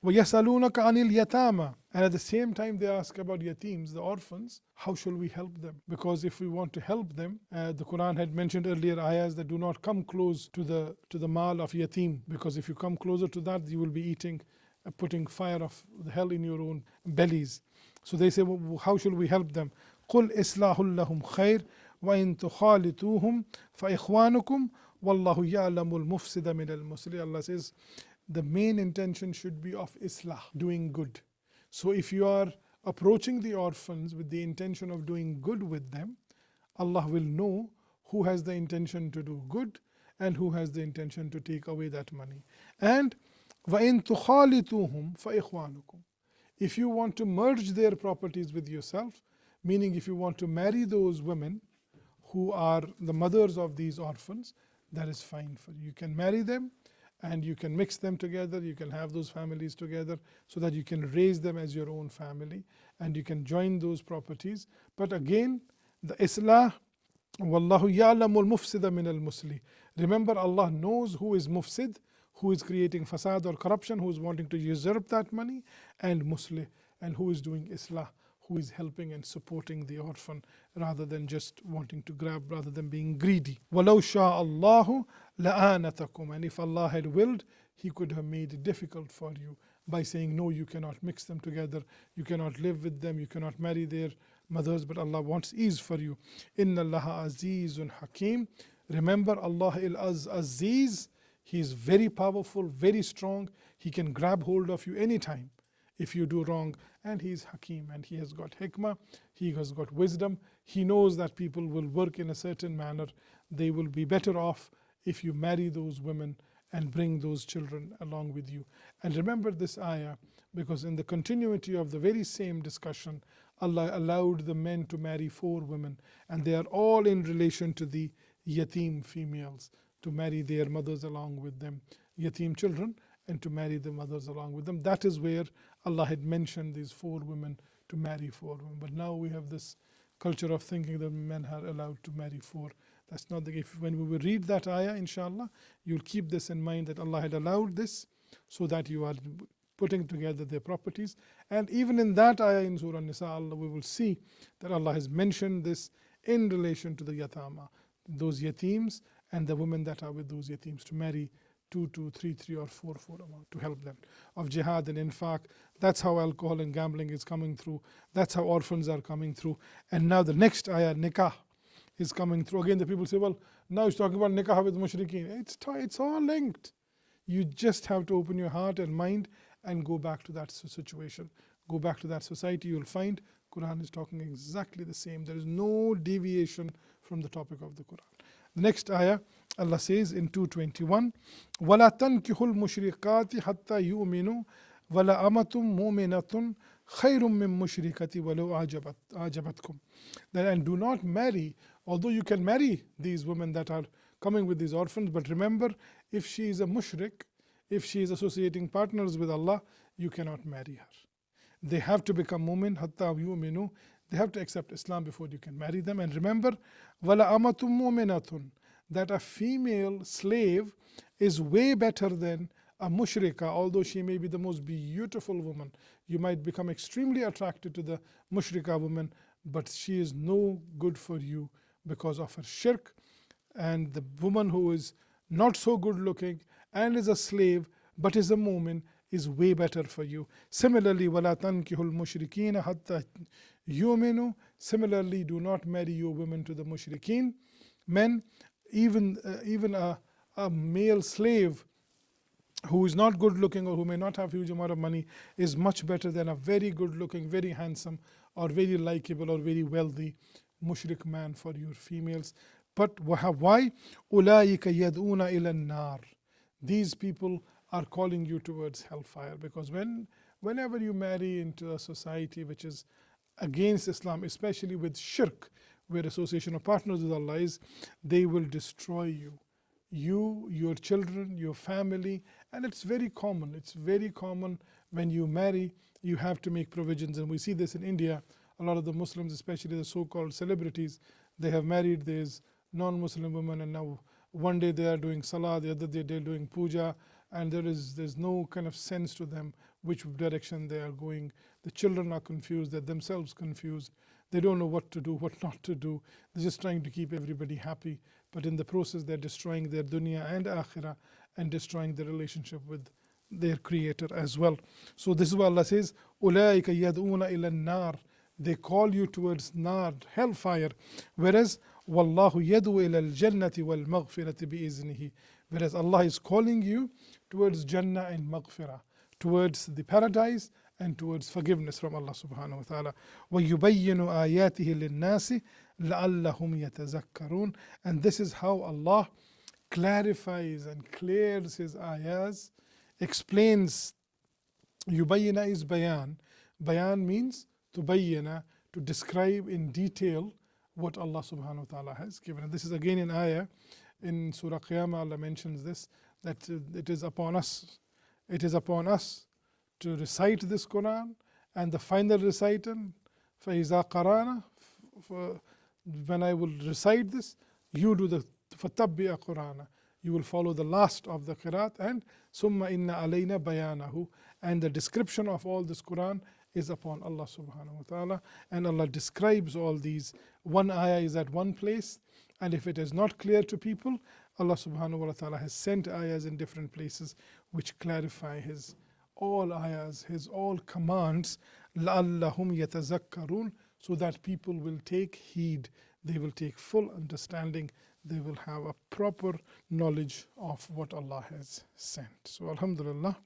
وَيَسْأَلُونَكَ عَنِ الْيَتَامَى. And at the same time they ask about yateems, the orphans, how shall we help them? Because if we want to help them, the Quran had mentioned earlier ayahs that do not come close to the mal of yateem, because if you come closer to that, you will be eating, putting fire of the hell in your own bellies. So they say, well, how shall we help them? قُلْ إِصْلَاحٌ لَهُمْ خَيْرٌ وَإِن تُخَالِطُوهُمْ فَإِخْوَانُكُمْ وَاللَّهُ يَعْلَمُ الْمُفْسِدَ مِنَ الْمُصْلِحِ. Allah says, the main intention should be of islah, doing good. So if you are approaching the orphans with the intention of doing good with them, Allah will know who has the intention to do good and who has the intention to take away that money. And وَإِن تُخَالِطُوهُمْ فَإِخْوَانُكُمْ. If you want to merge their properties with yourself, meaning if you want to marry those women who are the mothers of these orphans, that is fine for you. You can marry them and you can mix them together, you can have those families together so that you can raise them as your own family and you can join those properties. But again, the islah, وَاللَّهُ يَعْلَمُ الْمُفْسِدَ مِنَ الْمُصْلِحِ. Remember, Allah knows who is mufsid, who is creating fasad or corruption, who is wanting to usurp that money, and muslih, and who is doing islah, who is helping and supporting the orphan rather than just wanting to grab, rather than being greedy. وَلَوْ شَاءَ اللَّهُ لَآنَتَكُمْ. And if Allah had willed, He could have made it difficult for you by saying, no, you cannot mix them together, you cannot live with them, you cannot marry their mothers, but Allah wants ease for you. إِنَّ اللَّهَ عَزِيزٌ حَكِيمٌ. Remember, Allah is Aziz, He is very powerful, very strong, He can grab hold of you anytime if you do wrong, and He is Hakim, and He has got hikmah, He has got wisdom. He knows that people will work in a certain manner. They will be better off if you marry those women and bring those children along with you. And remember this ayah, because in the continuity of the very same discussion, Allah allowed the men to marry 4 women, and they are all in relation to the yatim females, to marry their mothers along with them, yatim children, and to marry the mothers along with them. That is where Allah had mentioned these 4 women to marry 4 women. But now we have this culture of thinking that men are allowed to marry 4. That's not the case. When we will read that ayah, inshallah, you'll keep this in mind, that Allah had allowed this so that you are putting together their properties. And even in that ayah in Surah Nisa, Allah, we will see that Allah has mentioned this in relation to the yatama, those yateems and the women that are with those yateems, to marry 2, 3 or 4 amount to help them. Of jihad and infaq, that's how alcohol and gambling is coming through, that's how orphans are coming through. And now the next ayah, nikah, is coming through. Again, the people say, well, now he's talking about nikah with mushrikeen. It's all linked. You just have to open your heart and mind and go back to that situation. Go back to that society, you'll find Quran is talking exactly the same. There is no deviation from the topic of the Quran. The next ayah, Allah says in 221, وَلَا تَنْكِحُوا الْمُشْرِكَاتِ حَتَّى يُؤْمِنُوا وَلَا أَمَةٌ مُؤْمِنَةٌ خَيْرٌ مِّن مُشْرِكَةٍ وَلَوْ أَعْجَبَتْكُمْ. And do not marry, although you can marry these women that are coming with these orphans, but remember, if she is a mushrik, if she is associating partners with Allah, you cannot marry her. They have to become mu'min, hatta yu'minu. They have to accept Islam before you can marry them. And remember, wala amatun mu'minatun, that a female slave is way better than a mushrika, although she may be the most beautiful woman. You might become extremely attracted to the mushrika woman, but she is no good for you because of her shirk. And the woman who is not so good looking and is a slave but is a mu'min is way better for you. Similarly, وَلَا تَنْكِحُوا الْمُشْرِكِينَ حَتَّى يُؤْمِنُوا. Similarly, do not marry your women to the mushrikeen. Men, even a male slave who is not good looking or who may not have huge amount of money is much better than a very good looking, very handsome or very likable or very wealthy mushrik man for your females. But why? أُولَٰئِكَ يَدْعُونَ إِلَى النَّارِ. These people are calling you towards hellfire, because whenever you marry into a society which is against Islam, especially with shirk, where association of partners with Allah is, they will destroy you. You, your children, your family, and it's very common. It's very common when you marry, you have to make provisions. And we see this in India. A lot of the Muslims, especially the so-called celebrities, they have married these non-Muslim women, and now one day they are doing salah, the other day they're doing puja, and there's no kind of sense to them which direction they are going. The children are confused, they're themselves confused. They don't know what to do, what not to do. They're just trying to keep everybody happy. But in the process, they're destroying their dunya and akhirah and destroying their relationship with their Creator as well. So this is what Allah says, أُولَٰئِكَ يَدْعُونَ إِلَى النَّارِ. They call you towards nar, hellfire. Whereas, وَاللَّهُ يَدْعُو إِلَى الْجَنَّةِ وَالْمَغْفِرَةِ بِإِذْنِهِ. Whereas Allah is calling you towards Jannah and Maghfirah, towards the paradise and towards forgiveness from Allah subhanahu wa ta'ala. وَيُبَيِّنُ آيَاتِهِ لِلنَّاسِ لَعَلَّهُمْ يَتَذَكَّرُونَ. And this is how Allah clarifies and clears His ayahs, explains. Yubayyina is bayan. Bayan means to bayyana, to describe in detail what Allah subhanahu wa ta'ala has given. And this is again in ayah in Surah Qiyamah. Allah mentions this, that it is upon us. It is upon us to recite this Quran, and the final recital, فَإِذَا قَرَانَ, when I will recite this, you do the فَتَبِّئَ قُرْآنَ, you will follow the last of the qiraat, and ثُمَّ إِنَّ عَلَيْنَا بَيَانَهُ, and the description of all this Quran is upon Allah subhanahu wa ta'ala. And Allah describes all these. One ayah is at one place, and if it is not clear to people, Allah subhanahu wa ta'ala has sent ayahs in different places which clarify His all ayahs, His all commands, لَعَلَّهُمْ يَتَذَكَّرُونَ, so that people will take heed, they will take full understanding, they will have a proper knowledge of what Allah has sent. So alhamdulillah.